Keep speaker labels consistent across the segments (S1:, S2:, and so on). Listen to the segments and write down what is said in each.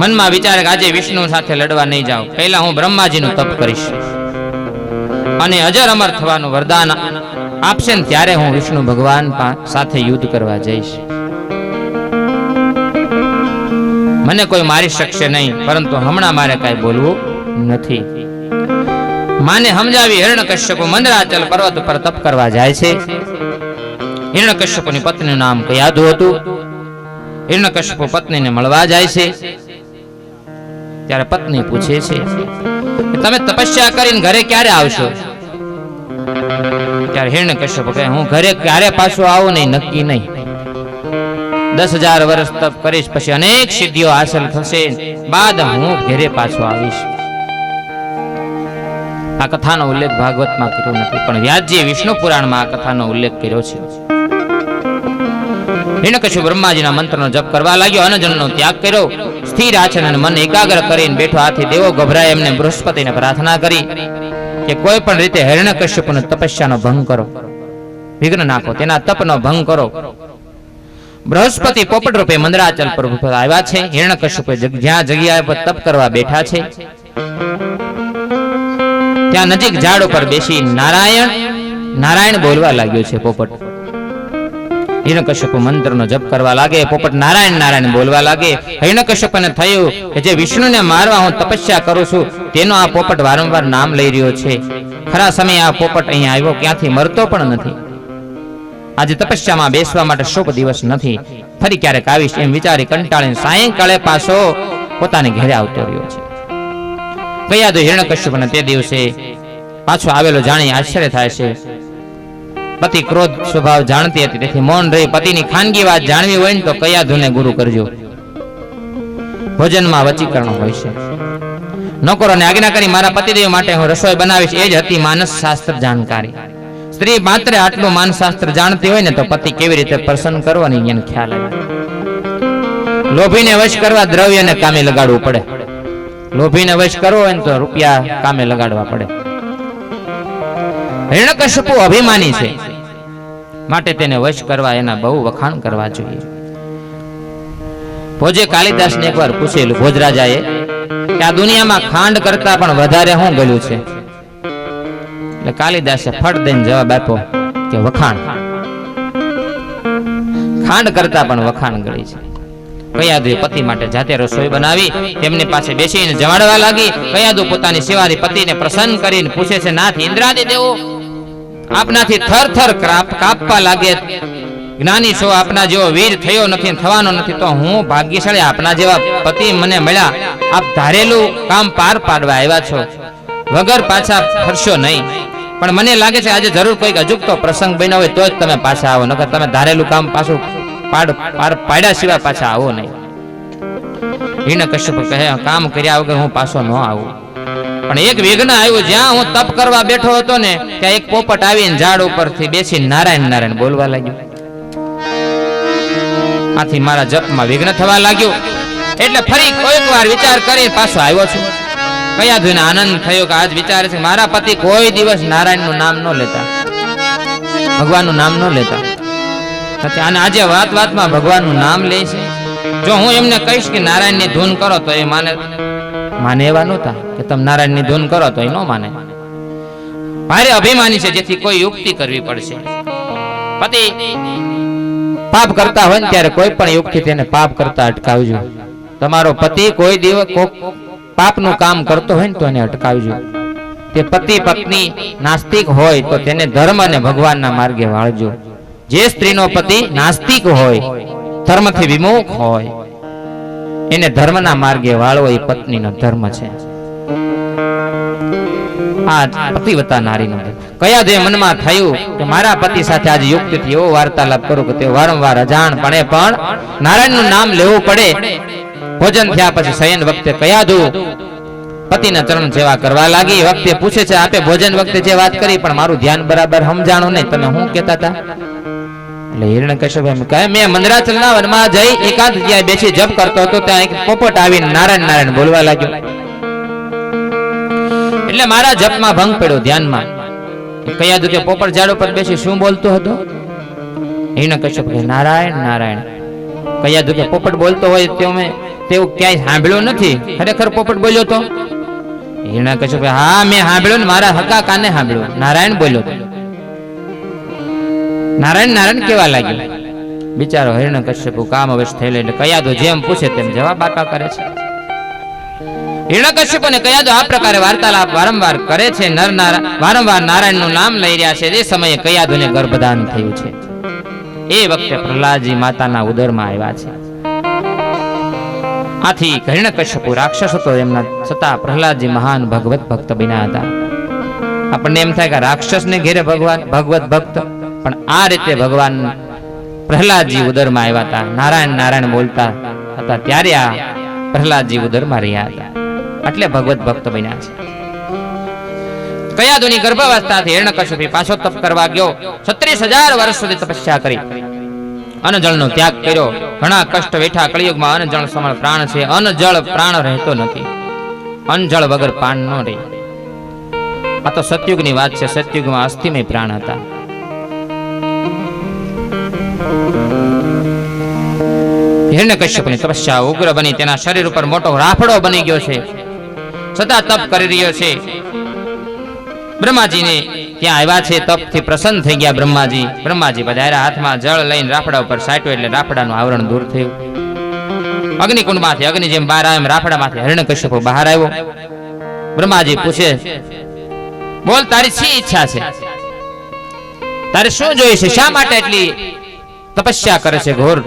S1: મનમાં વિચારે કે આજે વિષ્ણુ સાથે લડવા નહીં જાઉં, પહેલા હું બ્રહ્માજીનું તપ કરીશ અને અજર અમર થવાનું વરદાન આપશે ને ત્યારે હું વિષ્ણુ ભગવાન સાથે યુદ્ધ કરવા જઈશ. મને કોઈ મારી શકશે નહીં, પરંતુ હમણાં મારે કાંઈ બોલવું નથી. માને સમજાવી હિરણ્યકશ્યપ મંદરાચલ પર્વત પર તપ કરવા જાય છે. હિરણ્યકશ્યપની પત્નીનું નામ કયાધુ હતું. હિરણ્યકશ્યપ પત્નીને મળવા જાય છે. ત્યારે પત્ની પૂછે છે કે તમે તપસ્યા કરીને ઘરે ક્યારે આવશો? ત્યારે હિરણ્યકશ્યપ કહે હું ઘરે ક્યારે પાછો આવું નહીં નક્કી નહીં. 10,000 વર્ષ તપ કરીશ, પછી અનેક સિદ્ધિઓ હાંસલ થશે, બાદ હું ઘરે પાછો આવીશ. આ કથાનો ઉલ્લેખ ભાગવતમાં કર્યો નથી, પણ વ્યાસજીએ વિષ્ણુ પુરાણમાં આ કથાનો ઉલ્લેખ કર્યો છે. હિરણ્યકશ્યપ બ્રહ્માજીના મંત્રનો જપ કરવા લાગ્યો, અન્નજળનો ત્યાગ કર્યો, સ્થિર આચરણ અને મન એકાગ્ર કરીને બેઠો. આથી દેવો ગભરાય એમને બૃહસ્પતિને પ્રાર્થના કરી કે કોઈ પણ રીતે હિરણ્યકશ્યપની તપસ્યાનો ભંગ કરો, વિઘ્ન નાખો, તેના તપનો ભંગ કરો. બૃહસ્પતિ પોપટ રૂપે મંદરાચલ પર આવ્યા છે. હિરણ્યકશ્યપ જ્યાં જગ્યા પર તપ કરવા બેઠા છે ત્યાં નજીક ઝાડ ઉપર બેસી નારાયણ નારાયણ બોલવા લાગ્યો છે પોપટ. હિરણ્યકશ્યપ મંત્રનો જપ કરવા લાગે, પોપટ નારાયણ નારાયણ બોલવા લાગે. હિરણ્યકશ્યપને થયું કે જે વિષ્ણુને મારવા હું તપસ્યા કરું છું તેનો આ પોપટ વારંવાર નામ લઈ રહ્યો છે. ખરા સમયે આ પોપટ અહીંયા આવ્યો, ક્યાંથી મરતો પણ નથી. આજે તપસ્યામાં બેસવા માટે શુભ દિવસ નથી, ફરી ક્યારેક આવીશ એમ વિચારી કંટાળીને સાયંકાળે પાછો પોતાને ઘરે આવતો રહ્યો છે. કયાધુ હિરણ્યકશ્યપને તે દિવસે પાછો આવેલો જાણી આશ્ચર્ય થાય છે. પતિ ક્રોધ સ્વભાવ જાણતી હતી, તેથી મૌન રહી. પતિની ખાનગી વાત જાણવી હોય ને તો કયાધુને ગુરુ કરજો. ભોજનમાં વચીકરણ હોય છે. નોકરોને આજ્ઞા કરી મારા પતિદેવ માટે હું રસોઈ બનાવીશ, એ જ હતી માનસ શાસ્ત્ર જાણકારી. સ્ત્રી માત્ર આટલું માનસ શાસ્ત્ર જાણતી હોય ને તો પતિ કેવી રીતે પ્રસન્ન કરવાની એને ખ્યાલ આવે. લોભીને વશ કરવા દ્રવ્યને કામે લગાડવું પડે. લોભીને વશ કરવો હોય ને તો રૂપિયા કામે લગાડવા પડે. હિરણ્યકશ્યપ અભિમાની છે, માટે તેને વશ કરવા એના બહુ વખાણ કરવા જોઈએ. ભોજે કાલિદાસને એકવાર પૂછેલું ભોજરાજાએ કે આ દુનિયામાં ખાંડ કરતા પણ વધારે શું ગળ્યું છે? એટલે કાલિદાસે ફટ દઈને જવાબ આપ્યો કે વખાણ. ખાંડ કરતા પણ વખાણ ગળી છે. કયાધુએ પતિ માટે જાતે રસોઈ બનાવી તેમની પાસે બેસીને જમાડવા લાગી. કયાધુ પોતાની સેવાથી પતિને પ્રસન્ન કરીને પૂછે છે નાથ ઇન્દ્રાદિ દેવો આપનાથી થર થર કાપવા લાગે. જ્ઞાની છો, આપના જેવો વીર થયો નથી, થવાનો નથી, તો હું ભાગ્યશાળી આપના જેવા પતિ મને મળ્યા. આપ ધારેલું કામ પાર પાડવા આવ્યા છો, વગર પાછા ફરશો નહીં. પણ મને લાગે છે આજે જરૂર કોઈક અજુકતો પ્રસંગ બન્યો હોય તો જ તમે પાછા આવો, નકર તમે ધારેલું કામ પાછું પાડ્યા સિવાય પાછા આવો નહીં. હિરણ્યકશ્યપ કહે કામ કર્યા વગર હું પાછો ન આવું. પણ એક વિઘ્ન આવ્યું. જ્યાં હું તપ કરવા બેઠો હતો ને ત્યાં એક પોપટ આવીને ઝાડ ઉપરથી બેસી નારાયણ નારાયણ બોલવા લાગ્યો. આથી મારા જપમાં વિઘ્ન થવા લાગ્યું. એટલે ફરી કોઈક વાર વિચાર કરી પાછો આવ્યો છું. કયાધુને આનંદ થયો કે આજ વિચારે છે મારા પતિ કોઈ દિવસ નારાયણનું નામ ન લેતા, ભગવાનનું નામ ન લેતા. અને આજે વાત વાતમાં ભગવાનનું નામ લે છે. જો હું એમને કહીશ કે નારાયણની ધૂન કરો તો એ માને એવા નહોતા કે તમે નારાયણની ધૂન કરો તો એ ન માને. ભારે અભિમાની છે, જેથી કોઈ યુક્તિ કરવી પડશે. પતિ પાપ કરતા હોય ને ત્યારે કોઈ પણ યુક્તિ તેને પાપ કરતા અટકાવજો. તમારો પતિ કોઈ દિવસ પાપનું કામ કરતો હોય ને તો એને અટકાવજો. તે પતિ પત્ની નાસ્તિક હોય તો તેને ધર્મ અને ભગવાનના માર્ગે વાળજો. જે સ્ત્રીનો પતિ નાસ્તિક હોય, ધર્મથી વિમુખ હોય, એને ધર્મના માર્ગે વાળવો એ પત્નીનો ધર્મ છે. આ પતિવતા નારીનો કયાધુએ મનમાં થયું કે મારા પતિ સાથે આજે યુક્તિથી એવો વાર્તાલાપ કરું કે તે વારંવાર અજાણપણે પણ નારાયણનું નામ લેવું પડે. ભોજન થયા પછી શયન વખતે કયાધુ પતિના ચરણ સેવા કરવા લાગી. વખતે પૂછે છે આપે ભોજન વખતે જે વાત કરી પણ મારું ધ્યાન બરાબર સમજાણું નહીં, તમે શું કહેતા હતા? એટલે હિરણ્યકશ્યપ કહે મેં મંદરાચલના વનમાં જઈ એકાંત જગ્યાએ બેસી જપ કરતો હતો, ત્યાં એક પોપટ આવીને નારાયણ નારાયણ બોલવા લાગ્યો. એટલે મારા જપમાં ભંગ પડ્યો. ધ્યાનમાં કયાધુ કે પોપટ ઝાડ ઉપર બેસી શું બોલતો હતો? હિરણ્યકશ્યપ કહે નારાયણ નારાયણ. કયાધુ કે પોપટ બોલતો હોય તેવું ક્યાંય સાંભળ્યું નથી. ખરેખર પોપટ બોલ્યો તો? હિરણ્યકશ્યપે હા મેં સાંભળ્યું ને, મારા હકા કાને સાંભળ્યું. નારાયણ બોલ્યો તો. નારાયણ નારાયણ કેવા લાગ્યું. બિચારો હિરણ્યકશ્યપુ કામ અવશ્ય થયેલો એટલે કયાદો જેમ પૂછે તેમ જવાબ આપા કરે છે. હિરણ્યકશ્યપુ ને કયાદો આ પ્રકારે વાર્તાલાપ વારંવાર કરે છે. વારંવાર નારાયણનું નામ લઈ રહ્યા છે. તે સમયે કયાદોને ગર્ભદાન થયું છે. એ વખતે પ્રહલાદજી માતાના ઉદરમાં આવ્યા છે. આથી હિરણ્યકશ્યપુ રાક્ષસ હતો, એમના છતાં પ્રહલાદજી મહાન ભગવત ભક્ત બન્યા હતા. આપણને એમ થાય કે રાક્ષસને ઘેરે ભગવાન ભગવત ભક્ત, પણ આ રીતે ભગવાન પ્રહલાદજી ઉદરમાં આવ્યા હતા. નારાયણ નારાયણ બોલતા હતા ત્યારે આ પ્રહલાદજી ઉદરમાં રહ્યા હતા, એટલે ભગવત ભક્ત બન્યા છે. કયાદુની ગર્ભાવસ્થાથી હિરણ્યકશ્યપુ પાછો તપ કરવા ગયો. 36,000 વર્ષ સુધી તપસ્યા કરી, અન્નજળનો ત્યાગ કર્યો. ઘણા કષ્ટ વેઠા. કળિયુગમાં અન્નજળ સમળ પ્રાણ છે. અન્નજળ પ્રાણ રહેતો નથી. અન્નજળ વગર પાન ન રહે. આ તો સતયુગની વાત છે. સતયુગમાં અસ્થિમય પ્રાણ હતા. હિરણ્યકશ્યપુની તપસ્યા ઉગ્ર બની. તેના શરીર ઉપર મોટો રાફડો બની ગયો છે. સદા તપ કરી રહ્યો છે. બ્રહ્માજીને ત્યાં આવ્યા છે. તપથી પ્રસન્ન થઈ ગયા બ્રહ્માજી. બ્રહ્માજી પધાર્યા. હાથમાં જળ લઈને રાફડા ઉપર સાટ્યો એટલે રાફડાનું આવરણ દૂર થયું. અગ્નિકુંડમાંથી અગ્નિ જેમ બહાર આવે એમ રાફડામાંથી હિરણ્યકશ્યપુ બહાર આવ્યો. બ્રહ્માજી પૂછે, બોલ તારી શી ઈચ્છા છે? તારે શું જોઈએ છે? શા માટે એટલી તપસ્યા કરે છે ઘોર?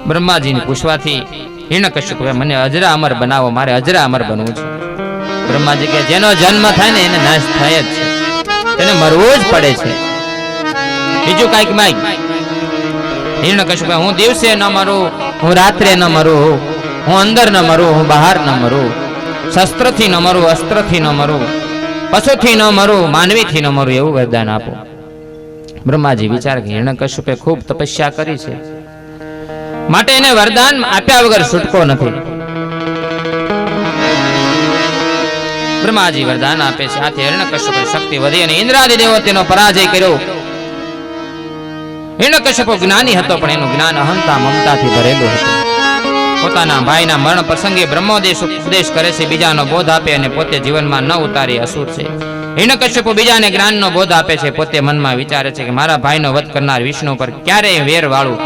S1: બ્રહ્માજીને પૂછવાથી હિરણ્યકશ્યપુ મને અજરા અમર બનાવો, મારે અજરા અમર બનવું છે. બ્રહ્માજી કે જેનો જન્મ થાય ને એને નાશ થાય જ છે, તેને મરવું જ પડે છે. બીજું કાંઈક માંગ. હિરણ્યકશ્યપુ હું દિવસે ન મરું, હું રાત્રે ન મરું, હું અંદર ન મરું, હું બહાર ન મરું, શસ્ત્રથી ન મરું, અસ્ત્રથી ન મરું, પશુથી ન મરું, માનવીથી ન મરું, એવું વરદાન આપો. બ્રહ્માજી વિચાર કે હિરણ્યકશ્યપે ખૂબ તપસ્યા કરી છે, માટે એને વરદાન આપ્યા વગર છૂટકો નથી. બ્રહ્માજી વરદાન આપે છે. આથી હિરણ્યકશ્યપની શક્તિ વધી અને ઇન્દ્રાદિ દેવો તેનો પરાજય કર્યો. હિરણ્યકશ્યપ જ્ઞાની હતો, પણ એનું જ્ઞાન અહંતા મમતાથી ભરેલું હતું. પોતાના ભાઈના મરણ પ્રસંગે બ્રહ્મોદેશ ઉપદેશ કરે છે, બીજાનો બોધ આપે અને પોતે જીવનમાં ન ઉતારી અસુર છે. હિરણ્યકશ્યપ બીજાને જ્ઞાનનો બોધ આપે છે, પોતે મનમાં વિચારે છે કે મારા ભાઈનો વધ કરનાર વિષ્ણુ પર ક્યારેય વેર વાળું.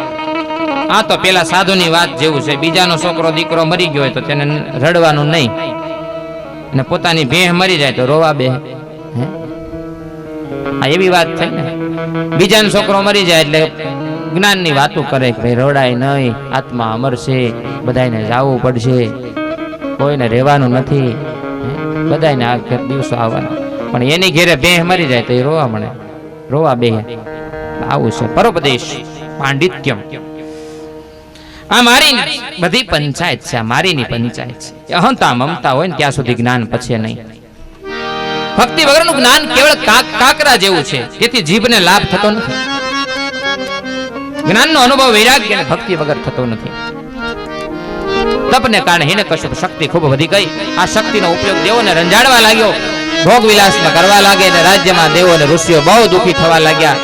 S1: આ તો પેલા સાધુની વાત જેવું છે. બીજાનો છોકરો દીકરો મરી ગયો હોય તો તેને રડવાનું નહીં, અને પોતાની ભેહ મરી જાય તો રોવા બે. આ એવી વાત થઈ ને. બીજાનો છોકરો મરી જાય એટલે જ્ઞાનની વાતો કરે કે ભાઈ રોડાય નહીં, આત્મા અમર છે, બધાને જાવું પડશે, કોઈને રહેવાનું નથી, બધાને આ દિવસો આવવાના. પણ એની ઘેરે ભેહ મરી જાય તો એ રોવા મળે, રોવા બે. આવું છે પરોપદેશ પાંડિત્યમ. આ મારી બધી પંચાયત છે, આ મારીની પંચાયત છે. અહંતા મમતા હોય ને ત્યાં સુધી જ્ઞાન પછી નહીં. ભક્તિ વગરનું જ્ઞાન કેવળ કાકરા જેવું છે, તેથી જીભને લાભ થતો નથી. જ્ઞાનનો અનુભવ વૈરાગ્ય અને ભક્તિ વગર થતો નથી. તપને કારણે હિરણ્યકશ્યપ શક્તિ ખૂબ વધી ગઈ. આ શક્તિનો ઉપયોગ દેવોને રંજાડવા લાગ્યો, ભોગ વિલાસમાં કરવા લાગે, અને રાજ્યમાં દેવો અને ઋષિઓ બહુ દુઃખી થવા લાગ્યા.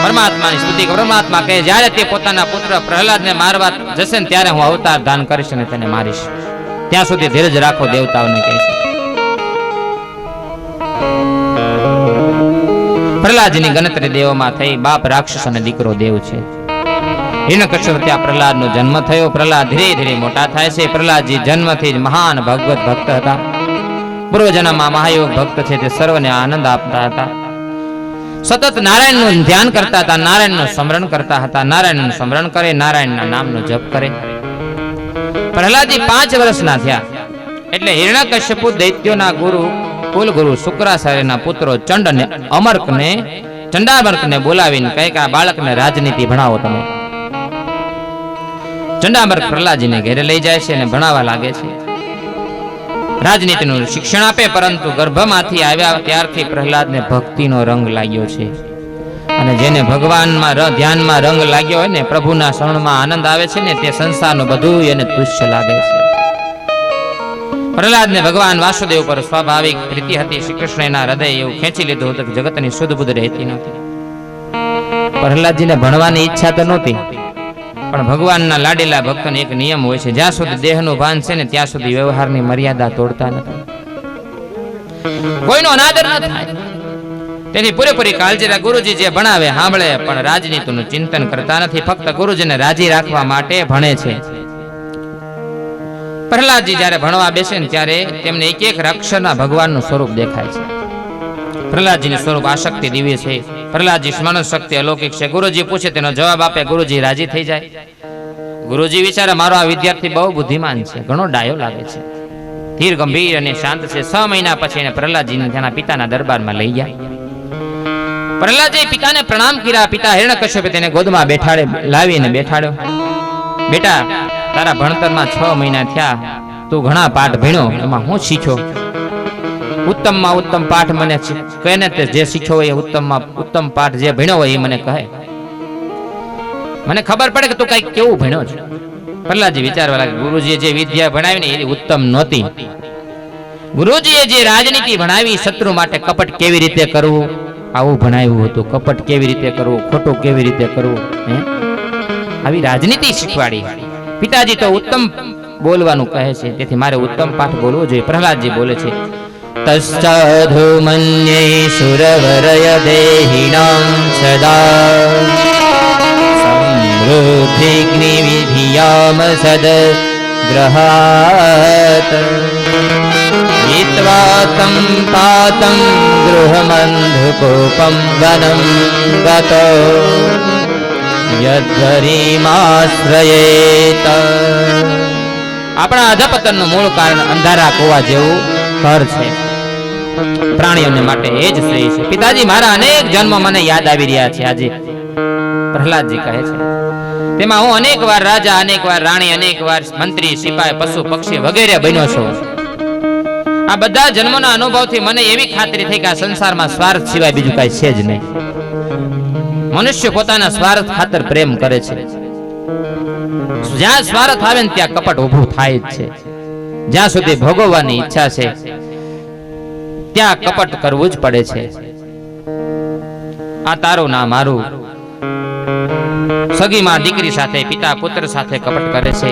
S1: પરમાત્માની સ્તુતિ. પરમાત્મા કહે જ્યારે તે પોતાના પુત્ર પ્રહલાદને મારવા જશે ને ત્યારે હું અવતાર ધાન કરીશ અને તેને મારીશ. ત્યાં સુધી ધીરજ રાખો, દેવતાઓને કહે છે. પ્રહલાદની ગણતરી દેવોમાં થઈ. બાપ રાક્ષસ અને દીકરો દેવ છે. હિરણ્યકશ્યપ ત્યાં પ્રહલાદનો જન્મ થયો. પ્રહલાદ ધીરે ધીરે મોટા થાય છે. પ્રહલાદજી જન્મથી જ મહાન ભગવત ભક્ત હતા. પૂર્વજન્મમાં મહાયોગ ભક્ત છે. તે સર્વને આનંદ આપતા હતા. સતત નારાયણનું ધ્યાન કરતા હતા, નારાયણનું સ્મરણ કરતા હતા. નારાયણનું સ્મરણ કરે, નારાયણના નામનો જપ કરે. પ્રહલાદજી 5 વર્ષના થયા એટલે હિરણ્યકશ્યપુ દૈત્યોના ગુરુ કુલગુરુ શુક્રાચાર્યના પુત્રો ચંડ અને અમર્કને ચંડામર્કને બોલાવીને કહે કે આ બાળકને રાજનીતિ ભણાવો તમે. ચંડામર્ક પ્રહલાદજીને ઘેરે લઈ જાય છે અને ભણાવવા લાગે છે. રાજનીતિનું શિક્ષણ આપે, પરંતુ ગર્ભમાંથી આવ્યા ત્યારથી પ્રહલાદને ભક્તિનો રંગ લાગ્યો છે. અને જેને ભગવાનમાં ધ્યાનમાં રંગ લાગ્યો હોય ને, પ્રભુના શરણમાં આનંદ આવે છે ને, તે સંસારનું બધું એને તુચ્છ લાગે છે. પ્રહલાદને ભગવાન વાસુદેવ પર સ્વાભાવિક પ્રીતિ હતી. શ્રી કૃષ્ણના હૃદય એવું ખેંચી લીધું હતું કે જગતની શુદ્ધ બુદ્ધ રહેતી નથી. પ્રહલાદજીને ભણવાની ઈચ્છા તો નહોતી, પણ ભગવાનના લાડેલા ભક્તોને એક નિયમ હોય છે, જ્યાં સુધી દેહનું ભાન છે ને ત્યાં સુધી વ્યવહારની મર્યાદા તોડતા નથી, કોઈનો અનાદર ન થાય. તેથી પૂરેપૂરી કાળજી ગુરુજી જે ભણાવે સાંભળે, પણ રાજનીતિનું ચિંતન કરતા નથી, ફક્ત ગુરુજીને રાજી રાખવા માટે ભણે છે. પ્રહલાદજી જ્યારે ભણવા બેસે ને ત્યારે તેમને એક એક અક્ષરના ભગવાનનું સ્વરૂપ દેખાય છે. પ્રહલાદજીનું સ્વરૂપ આશક્તિ દિવ્ય છે. પ્રહલાદજી સ્મરણ શક્તિ અલૌકિક છે. ગુરુજી પૂછે તેનો જવાબ આપે, ગુરુજી રાજી થઈ જાય. ગુરુજી વિચારે મારો આ વિદ્યાર્થી બહુ બુદ્ધિમાન છે, ઘણો ડાયો લાગે છે, ધીર ગંભીર અને શાંત છે. 6 મહિના પછી એને પ્રહલાદજીને તેના પિતાના દરબારમાં લઈ ગયા. પ્રહલાદજી પિતાને પ્રણામ કર્યા. પિતા હિરણ્યકશ્યપે તેને ગોદમાં લાવીને બેઠાડ્યો. બેટા, તારા ભણતરમાં 6 મહિના થયા, તું ઘણા પાઠ ભણ્યો, એમાં હું શીખ્યો? ઉત્તમમાં ઉત્તમ પાઠ મને કહે ને, તે જે શીખ્યો હોય એ ઉત્તમમાં ઉત્તમ પાઠ જે ભણ્યો હોય એ મને કહે, મને ખબર પડે કે તું કઈ કેવું ભણ્યો છે. પ્રહલાદજી વિચારવા લાગે, ગુરુજીએ જે વિદ્યા ભણાવી ને એ ઉત્તમ નહોતી. ગુરુજીએ જે રાજનીતિ ભણાવી, શત્રુ માટે કપટ કેવી રીતે કરવું, આવું ભણાવ્યું હતું. કપટ કેવી રીતે કરવું, ખોટું કેવી રીતે કરવું, આવી રાજનીતિ શીખવાડી. પિતાજી તો ઉત્તમ બોલવાનું કહે છે, તેથી મારે ઉત્તમ પાઠ બોલવો જોઈએ. પ્રહલાદજી બોલે છે, તસ્સાધુ મન્યે સુરવરય દેહિનાં સદા સમૃદ્ધિગ્નિ વિધિયામ સદ ગ્રહાત હિત્વા તં પાતં ગૃહમંધુકોપં વનં ગતો યદ્વરીમાશ્રયેત. આપણા અધપતનનું મૂળ કારણ અંધારા કુવા જેવું ઘર છે. પ્રાણીઓને માટે એ જ શ્રેય છે. પિતાજી, મારા અનેક જન્મ મને યાદ આવી રહ્યા છે આજે, પ્રહલાદજી કહે છે. તેમાં હું અનેક વાર રાજા, અનેક વાર રાણી, અનેક વાર મંત્રી, સિપાઈ, પશુ પક્ષી વગેરે બન્યો છું. આ બધા જન્મોના અનુભવથી મને એવી ખાતરી થઈ કે આ સંસારમાં સ્વાર્થ સિવાય બીજું કઈ છે જ નહીં. મનુષ્ય પોતાના સ્વાર્થ ખાતર પ્રેમ કરે છે. જ્યાં સ્વાર્થ આવે ને ત્યાં કપટ ઊભું થાય જ છે. જ્યાં સુધી ભોગવવાની ઈચ્છા છે ત્યાં કપટ કરવું જ પડે છે. આ તારું ના મારું. સગીમાં દીકરી સાથે, પિતા પુત્ર સાથે કપટ કરે છે.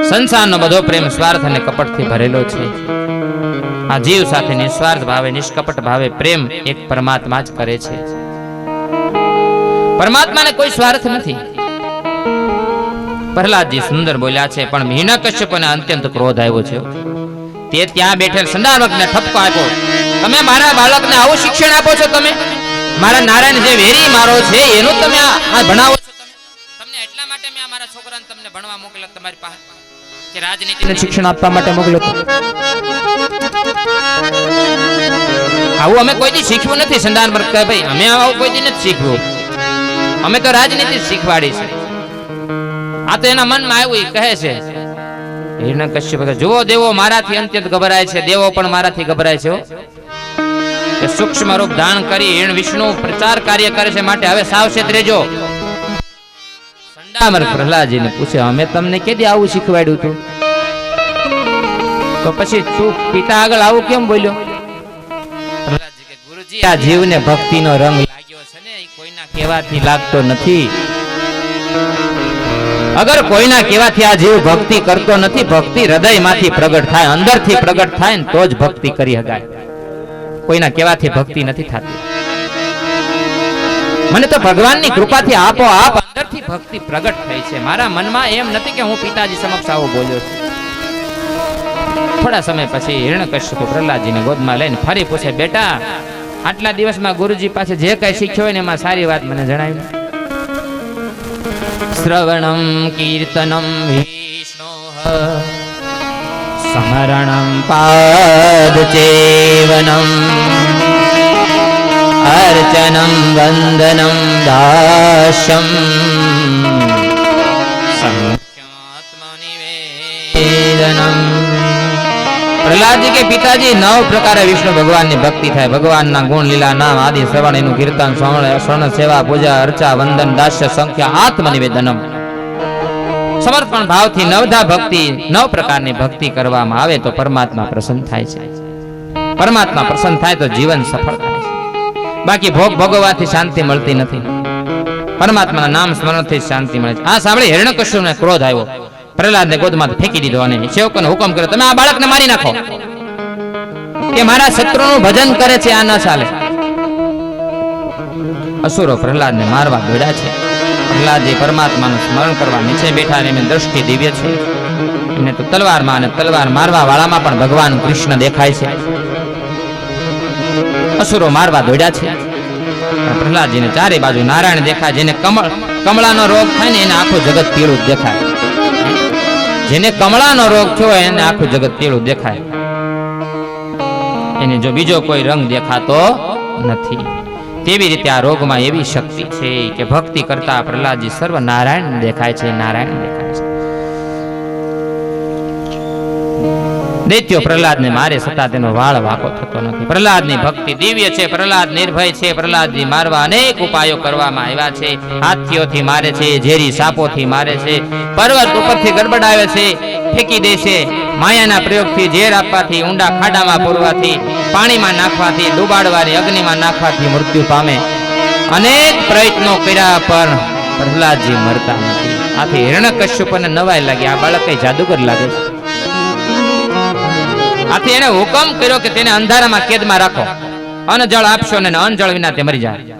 S1: સંસારનો બધો પ્રેમ સ્વાર્થ અને કપટથી ભરેલો છે. આ જીવ સાથે નિસ્વાર્થ ભાવે, નિષ્કપટ ભાવે પ્રેમ એક પરમાત્મા જ કરે છે. પરમાત્માને કોઈ સ્વાર્થ નથી. પ્રહલાદજી સુંદર બોલ્યા છે, પણ હિરણ્યકશ્યપને અત્યંત ક્રોધ આવ્યો છે. તે ત્યાં બેઠેલ સંદાર્વકને ઠપકો આપ્યો, તમે મારા બાળકને આવું શિક્ષણ આપો છો? તમે મારા નારાયણ જે વેરી મારો છે એનું તમે આ ભણાવો છો? તમને એટલા માટે મેં મારા છોકરાને તમને ભણવા મોકલ્યા તમારી પાસે કે રાજનીતિનું શિક્ષણ આપવા માટે મોકલ્યો? આવું અમે કોઈ દી શીખવું નથી. સંદાર્વક કહે, ભાઈ અમે આવું કોઈ દી નથી શીખવું, અમે તો રાજનીતિ શીખવાડી છે. આ તો એના મનમાં આવ્યું, કહે છે. હિરણ્યકશ્યપ કહે, જુઓ દેવો મારાથી અત્યંત ગભરાય છે, દેવો પણ મારાથી ગભરાય છે. કે સૂક્ષ્મ રૂપ ધારણ કરી હિરણ વિષ્ણુ પ્રચાર કાર્ય કરે છે, માટે હવે સાવચેત રહેજો. સંદાર્વક પ્રહલાદજીને પૂછે, અમે તમને કેદી આવું શીખવાડ્યું હતું? તો પછી તું પિતા આગળ આવું કેમ બોલ્યો? પ્રહલાદજી કે, ગુરુજી, આ જીવને ભક્તિનો રંગ લાગ્યો છે ને, એ કોઈના કહેવાથી લાગતો નથી. અગર કોઈના કહેવાથી આ જીવ ભક્તિ કરતો નથી, ભક્તિ હૃદયમાંથી પ્રગટ થાય, અંદરથી પ્રગટ થાય ને તો જ ભક્તિ કરી શકાય. કોઈના કહેવાથી ભક્તિ નથી થતી. મને તો ભગવાનની કૃપાથી આપોઆપ અંદરથી ભક્તિ પ્રગટ થઈ છે. મારા મનમાં એમ નથી કે હું પિતાજી સમક્ષ આવો બોલ્યો છું. થોડા સમય પછી હિરણ્યકશ્યપ પ્રહલાદજીને ગોદમાં લઈને ફરી પૂછે, બેટા, આટલા દિવસમાં ગુરુજી પાસે જે કઈ શીખ્યો હોય ને એમાં સારી વાત મને જણાવી. શ્રવણમ કીર્તનમ વિષ્ણોઃ સમરણમ પાદચેવનમ અર્ચનમ વંદનમ દાસ્યમ સંખ્યાત્મનિવેદનમ. પ્રહલાદજી કે, પિતાજી, 9 પ્રકારે વિષ્ણુ ભગવાનની ભક્તિ થાય. ભગવાનના ગુણ, લીલા, નામ આદિ શ્રવણ, એનું કીર્તન, શ્રવણ, સેવા, પૂજા, અર્ચા, વંદન, દાસ્ય, સંખ્યા, આત્મનિવેદનમ. સમર્પણ ભાવથી 9ધા ભક્તિ, 9 પ્રકારની ભક્તિ કરવામાં આવે તો પરમાત્મા પ્રસન્ન થાય છે. પરમાત્મા પ્રસન્ન થાય તો જીવન સફળ થાય છે. બાકી ભોગ ભોગવવાથી શાંતિ મળતી નથી. પરમાત્માના નામ સ્મરણથી શાંતિ મળે છે. આ સાંભળી હિરણ્યકશ્યપને ક્રોધ આવ્યો. પ્રહલાદને ગોદમાં ફેંકી દીધો અને સેવકોને હુકમ કર્યો, તમે આ બાળકને મારી નાખો. કે મારા શત્રુનું ભજન કરે છે, આ ન ચાલે. અસુરો પ્રહલાદને મારવા દોડ્યા છે. પ્રહલાદજી પરમાત્માનું સ્મરણ કરવા નીચે બેઠા અને એમની દ્રષ્ટિ દિવ્ય છે. એમને તો તલવારમાં અને તલવાર મારવા વાળામાં પણ ભગવાન કૃષ્ણ દેખાય છે. અસુરો મારવા દોડ્યા છે. પ્રહલાદજીને ચારે બાજુ નારાયણ દેખાય. જેને કમળાનો રોગ થાય ને એને આખું જગત પીળું જ દેખાય. જેને કમળાનો રોગ થયો એને આખું જગત પીળું દેખાય. એને જો બીજો કોઈ રંગ દેખાતો નથી. તેવી રીતે આ રોગમાં એવી શક્તિ છે કે ભક્તિ કરતા પ્રહલાદજી સર્વ નારાયણ દેખાય છે, નારાયણ દેખાય છે. દૈત્યો પ્રહલાદને મારે છતાં તેનો વાળ વાંકો થતો નથી. પ્રહલાદની ભક્તિ દિવ્ય છે. પ્રહલાદ નિર્ભય છે. પ્રહલાદજી મારવા અનેક ઉપાયો કરવામાં આવ્યા છે. હાથીઓથી મારે છે, ઝેરી સાપોથી મારે છે, પર્વત ઉપરથી ગડબડાવે છે, ફેંકી દે છે. માયાના પ્રયોગથી, ઝેર આપવાથી, ઊંડા ખાડામાં પૂરવાથી, પાણીમાં નાખવાથી, ડૂબાડવાની, અગ્નિમાં નાખવાથી મૃત્યુ પામે. અનેક પ્રયત્નો કર્યા પણ પ્રહલાદજી મરતા નથી. આથી હિરણ્યકશ્યપને નવાઈ લાગી, આ બાળક કઈ જાદુગર લાગે છે. આથી એને હુકમ કર્યો કે તેને અંધારામાં કેદમાં રાખો, અનજળ આપશો ને અનજળ વિના તે મરી જાય.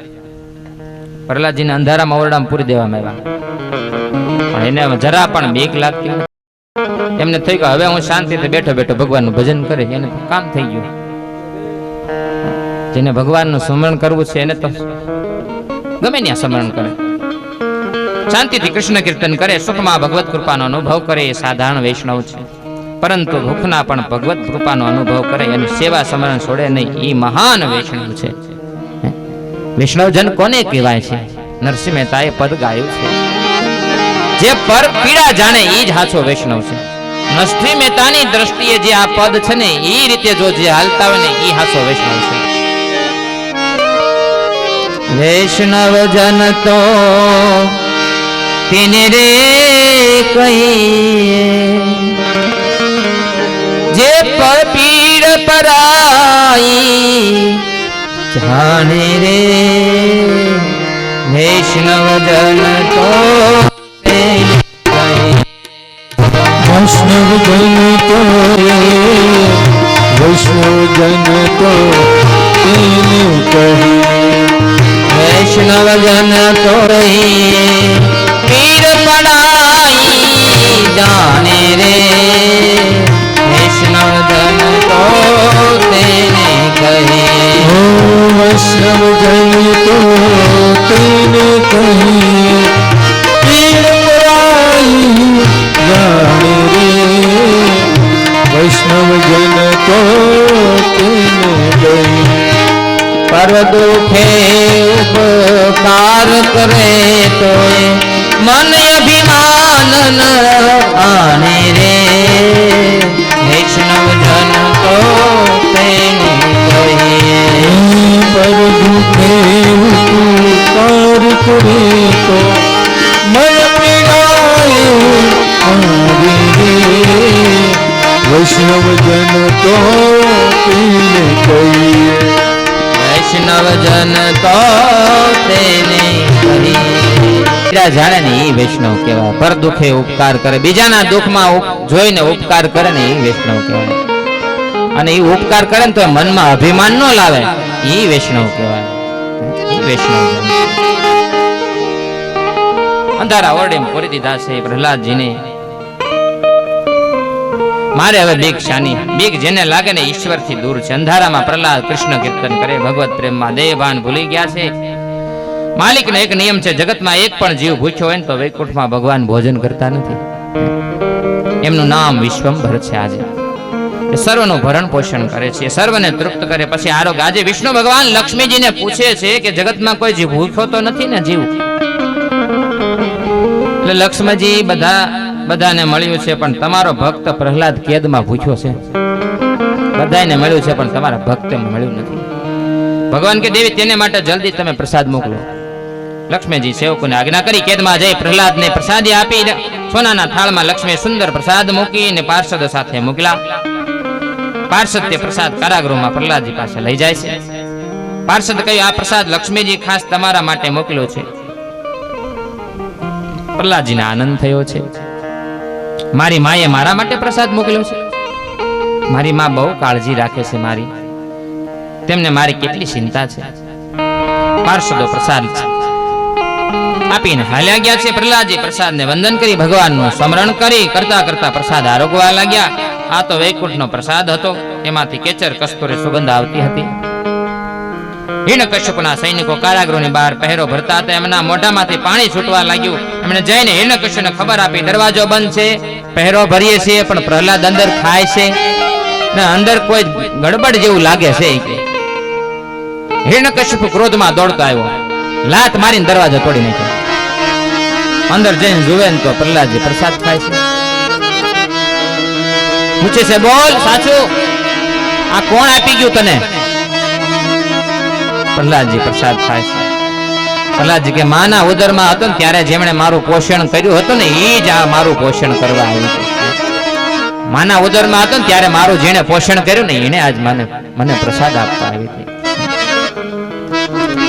S1: પ્રહલાદજીને અંધારામાં ઓરડામાં પૂરી દેવામાં આવ્યા. પણ એને જરા પણ બીક લાગતી નથી. એમને થઈ ગયું હવે હું શાંતિથી બેઠો બેઠો ભગવાનનું ભજન કરે. એને કામ થઈ ગયું. જેને ભગવાનનું સ્મરણ કરવું છે એને તો ગમે ત્યાં સ્મરણ કરે, શાંતિથી કૃષ્ણ કીર્તન કરે, સુખમાં ભગવત કૃપાનો અનુભવ કરે. એ સાધારણ વૈષ્ણવ છે. પરંતુ ભૂખના પણ ભગવત કૃપાનો અનુભવ કરે, એની સેવા સ્મરણ છોડે નહીં. એ મહાન વૈષ્ણવ છે. વૈષ્ણવજન કોને કહેવાય છે? નરસિંહ મહેતાએ પદ ગાયું છે, જે પર પીડા જાણે એ જ હાચો વૈષ્ણવ છે. નરસિંહ મહેતાની દ્રષ્ટિએ જે આ પદ છે ને એ રીતે જો જે હાલતા હોય ને એ હાચો વૈષ્ણવ છે. વૈષ્ણવ જન તો તેને રે કહીએ, જે પર પીડ પરાઈ જાણે રે. વૈષ્ણવ જન તો
S2: વૈષ્ણવ જન તો વૈષ્ણવ જન તો તેને કહી.
S1: વૈષ્ણવ જન તો પીર પડાઈ જાને રે. વૈષ્ણવ જન તો તેને કહી.
S2: વૈષ્ણવ જન તો તેને કહી. પીડ પરાઈ જાણે રે. વૈષ્ણવ જન તો તેને કહી.
S1: પર દુખે ઉપકાર કરે તો મન અભિમાન ન આને રે. વૈષ્ણવ જન તો તેને કહીએ.
S2: પર દુખે ઉપકાર કરે તો મન પીડાય આવે રે. વૈષ્ણવ જન તો તેને કહીએ.
S1: વૈષ્ણવ જન તો તેને કહીએ. જાણે ને એ વૈષ્ણવ કહેવાય. પર દુખે ઉપકાર કરે, બીજાના દુઃખમાં જોઈને ઉપકાર કરે ને એ વૈષ્ણવ કહેવાય. અને એ ઉપકાર કરે ને તો મનમાં અભિમાન ન લાવે, એ વૈષ્ણવ કહેવાય. એ વૈષ્ણવ અંધારા ઓરડે પૂરી દીધા છે પ્રહલાદજીને. મારે હવે બીક શાની? બીક જેને લાગે ને ઈશ્વરથી દૂર છે. અંધારામાં પ્રહલાદ કૃષ્ણ કીર્તન કરે, ભગવત પ્રેમમાં દેહભાન ભૂલી ગયા છે. માલિકનો એક નિયમ છે, જગતમાં એક પણ જીવ ભૂખ્યો હોય ને તો વૈકુંઠમાં ભગવાન ભોજન કરતા નથી. એમનું નામ વિશ્વંભર છે. આજે સર્વનું ભરણ પોષણ કરે છે, સર્વને તૃપ્ત કરે, પછી આરોગ્ય. આજે વિષ્ણુ ભગવાન લક્ષ્મીજીને પૂછે છે કે જગતમાં કોઈ જીવ ભૂખ્યો તો નથી ને? જીવ એટલે લક્ષ્મણજી બધાને મળ્યું છે, પણ તમારો ભક્ત પ્રહલાદ કેદમાં ભૂખ્યો છે. બધાને મળ્યું છે પણ તમારા ભક્તને મળ્યું નથી. ભગવાન કે દેવી તેને માટે જલ્દી તમે પ્રસાદ મોકલો. લક્ષ્મીજી સેવકોને આજ્ઞા કરી કેદમાં જઈ પ્રહલાદને પ્રસાદી આપી. સોનાના થાળમાં લક્ષ્મી સુંદર પ્રસાદ મૂકીને પાર્ષદ સાથે મોકલા. પાર્ષદ તે પ્રસાદ કારાગૃહમાં પ્રહલાદજી પાસે લઈ જાય છે. પાર્ષદ કહ્યું, આ પ્રસાદ લક્ષ્મીજી ખાસ તમારા માટે મોકલ્યો છે. પ્રહલાદજીને આનંદ થયો છે. મારી માએ મારા માટે પ્રસાદ મોકલ્યો છે. મારી માં બહુ કાળજી રાખે છે મારી, તેમને મારી કેટલી ચિંતા છે. પાર્ષદો પ્રસાદ આપીને હાલ્યા ગયા છે. પ્રહલાદજી પ્રસાદને વંદન કરી ભગવાનનું સ્મરણ કરી કરતા કરતા પ્રસાદ આરોગવા લાગ્યા. આ તો વૈકુંઠનો પ્રસાદ હતો, એમાંથી કેચર કસ્તુરી સુગંધ આવતી હતી. હિરણ્યકશ્યપના સૈનિકો કારાગૃહની બહાર પહેરો ભરતા હતા. એમના મોઢામાંથી પાણી છૂટવા લાગ્યું. એમણે જઈને હિરણ્યકશ્યપને ખબર આપી, દરવાજો બંધ છે, પહેરો ભરીએ છીએ, પણ પ્રહલાદ અંદર ખાય છે ને અંદર કોઈ ગડબડ જેવું લાગે છે. હિરણ્યકશ્યપ ક્રોધમાં દોડતો આવ્યો, લાત મારીને દરવાજો તોડી નાખ્યો. અંદર જઈને જુએ ને તો પ્રહલાદજી પ્રસાદ ખાય છે. પૂછે છે, બોલ સાચું, આ કોણ આપી ગયું તને? પ્રહલાદજી પ્રસાદ ખાય છે. પ્રહલાદજી કે માના ઉદરમાં હતો ને ત્યારે જેમણે મારું પોષણ કર્યું હતું ને એ જ આ મારું પોષણ કરવા આવ્યું છે. માના ઉદરમાં હતો ને ત્યારે મારું જેણે પોષણ કર્યું ને એને આજ મને પ્રસાદ આપવા આવી હતી.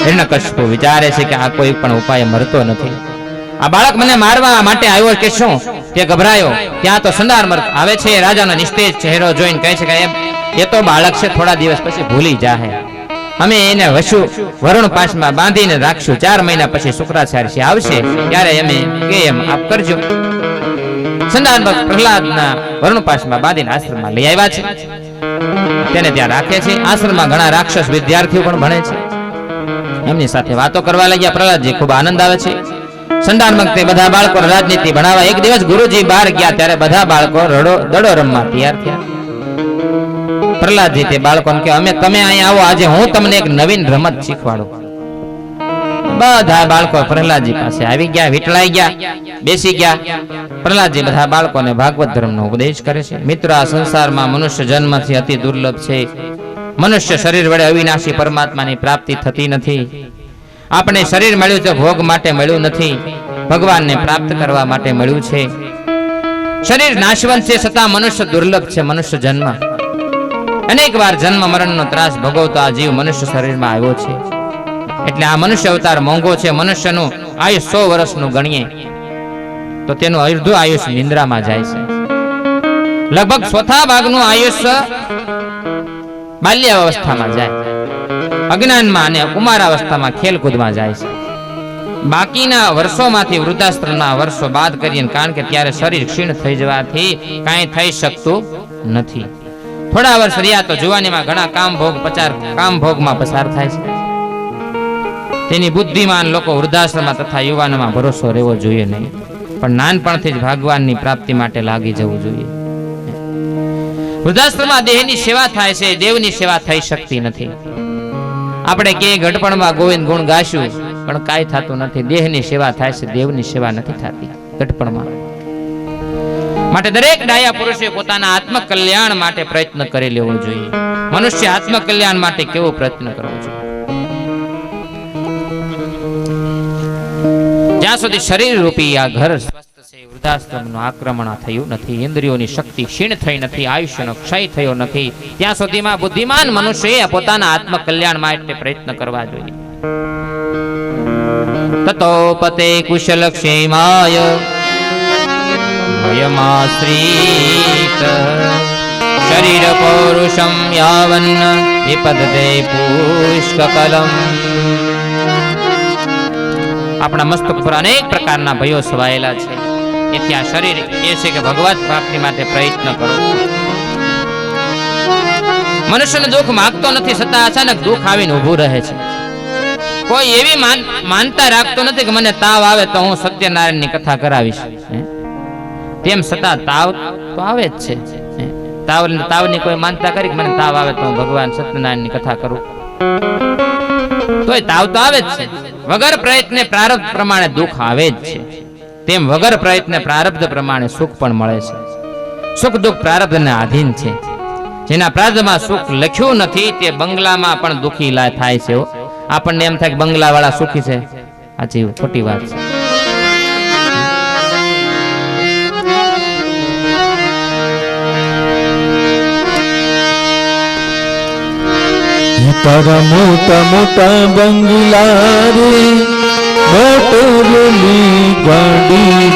S1: હિરણ્યકશ્યપ વિચારે છે કે આ કોઈ પણ ઉપાય મરતો નથી. આ બાળક મને મારવા માટે આવ્યો કે શું? તે ગભરાયો. ત્યાં તો સંદાર આવે છે. રાજાનો નિસ્તેજ ચહેરો જોઈને કહે છે કે એ તો બાળક છે, થોડા દિવસ પછી ભૂલી જાહે. અમે એને વરુણ પાશમાં બાંધીને રાખશું. 4 મહિના પછી શુક્રાચાર્ય આવશે ત્યારે અમે કે એમ આપ કરજો. સંદાર પ્રહલાદના વરુણ પાશમાં બાંધીને આશ્રમમાં લઈ આવ્યા છે. તેને ત્યાં રાખે છે. આશ્રમમાં ઘણા રાક્ષસ વિદ્યાર્થીઓ પણ ભણે છે. એમની સાથે વાતો કરવા લાગ્યા. પ્રહલાદજી ખૂબ આનંદ આવે છે. સંદાનમક તે બધા બાળકો રાજનીતિ ભણાવવા એક દિવસ ગુરુજી બહાર ગયા ત્યારે બધા બાળકો દડો રમવા તૈયાર થયા. પ્રહલાદજી તે બાળકોને કે તમે અહીંયા આવો, આજે હું તમને એક નવીન રમત શીખવાડું. બધા બાળકો પ્રહલાદજી પાસે આવી ગયા, વીટળાઈ ગયા, બેસી ગયા. પ્રહલાદજી બધા બાળકોને ભાગવત ધર્મનો ઉપદેશ કરે છે. મિત્રો, આ સંસારમાં મનુષ્ય જન્મથી અતિ દુર્લભ છે. મનુષ્ય શરીર વડે અવિનાશી પરમાત્માની પ્રાપ્તિ થતી નથી. આપણે શરીર મળ્યું તો ભોગ માટે મળ્યું નથી, ભગવાનને પ્રાપ્ત કરવા માટે મળ્યું છે. શરીર નાશવંત છે છતાં મનુષ્ય દુર્લભ છે. મનુષ્ય જન્મ અનેક વાર જન્મ મરણનો ત્રાસ ભોગવતો આ જીવ મનુષ્ય શરીરમાં આવ્યો છે. એટલે આ મનુષ્ય અવતાર મોંઘો છે. મનુષ્યનું આયુષ 100 વર્ષનું ગણીએ તો તેનું અડધું આયુષ નિંદ્રામાં જાય છે. લગભગ 1/4 ભાગનું આયુષ બાલ્યાવસ્થામાં જાય, અજ્ઞાનમાં અને કુમારાવસ્થામાં ખેલકૂદમાં જાય છે. બાકીના વર્ષોમાંથી વૃદ્ધાશ્રમના વર્ષો બાદ કરીએ, કારણ કે ત્યારે શરીર ક્ષીણ થઈ જવાથી કાંઈ થઈ શકતું નથી. થોડા વર્ષ રહ્યા તો જુવાનીમાં ઘણા કામ ભોગમાં પસાર થાય છે. તેની બુદ્ધિમાન લોકો વૃદ્ધાશ્રમમાં તથા યુવાનોમાં ભરોસો રહેવો જોઈએ નહીં, પણ નાનપણથી જ ભગવાનની પ્રાપ્તિ માટે લાગી જવું જોઈએ. વૃદ્ધાશ્રમમાં દેહની સેવા થાય છે, દેવની સેવા થઈ શકતી નથી. આપણે કે ઘટપણમાં ગોવિંદ ગુણ ગાશું પણ કાંઈ થતું નથી. દેહની સેવા થાય છે, દેવની સેવા નથી થતી ઘટપણમાં. માટે દરેક ડાયા પુરુષે પોતાના આત્મકલ્યાણ માટે પ્રયત્ન કરી લેવો જોઈએ. મનુષ્ય આત્મકલ્યાણ માટે કેવો પ્રયત્ન કરવો જોઈએ? જ્યાં સુધી શરીર રૂપી આ ઘર સ્વસ્થ છે, વૃદ્ધાશ્રમનું આક્રમણ થયું નથી, ઇન્દ્રિયોની શક્તિ ક્ષીણ થઈ નથી, આયુષ્યનો ક્ષય થયો નથી, ત્યાં સુધીમાં બુદ્ધિમાન મનુષ્યએ પોતાના આત્મકલ્યાણ માટે પ્રયત્ન કરવા જોઈએ. તતો પતે કુશલ ક્ષેમાય મયમાશ્રિત શરીર પૌરુષમ યાવન વિપદતે પુષ્કકલમ. આપણા મસ્તક પર અનેક પ્રકારના ભયો છવાયેલા છે. એથી આ શરીર એ છે કે ભગવત પ્રાપ્તિ માટે પ્રયત્ન કરો. મનુષ્યને દુઃખ માંગતો નથી, છતાં અચાનક દુઃખ આવીને ઊભું રહે છે. કોઈ એવી માનતા રાખતો નથી કે મને તાવ આવે તો હું સત્યનારાયણની કથા કરાવીશ. તેમ છતાં તાવ તો આવે જ છે. તાવની કોઈ માનતા કરી કે મને તાવ આવે તો હું ભગવાન સત્યનારાયણની કથા કરું, તોય તાવ તો આવે જ છે. વગર પ્રયત્ને પ્રારબ્ધ પ્રમાણે દુઃખ આવે જ છે. તેમ વગર પ્રયત્ને પ્રારબ્ધ પ્રમાણે સુખ પણ મળે છે. સુખ દુઃખ પ્રારબ્ધને આધીન છે. જેના પ્રારબ્ધમાં સુખ લખ્યું નથી તે બંગલામાં પણ દુઃખી થાય છે. આપણને એમ થાય કે બંગલા વાળા સુખી છે, સાચી ખોટી વાત છે.
S2: તારા મોટા મોટા બંગલા રે મોટરની ગાડી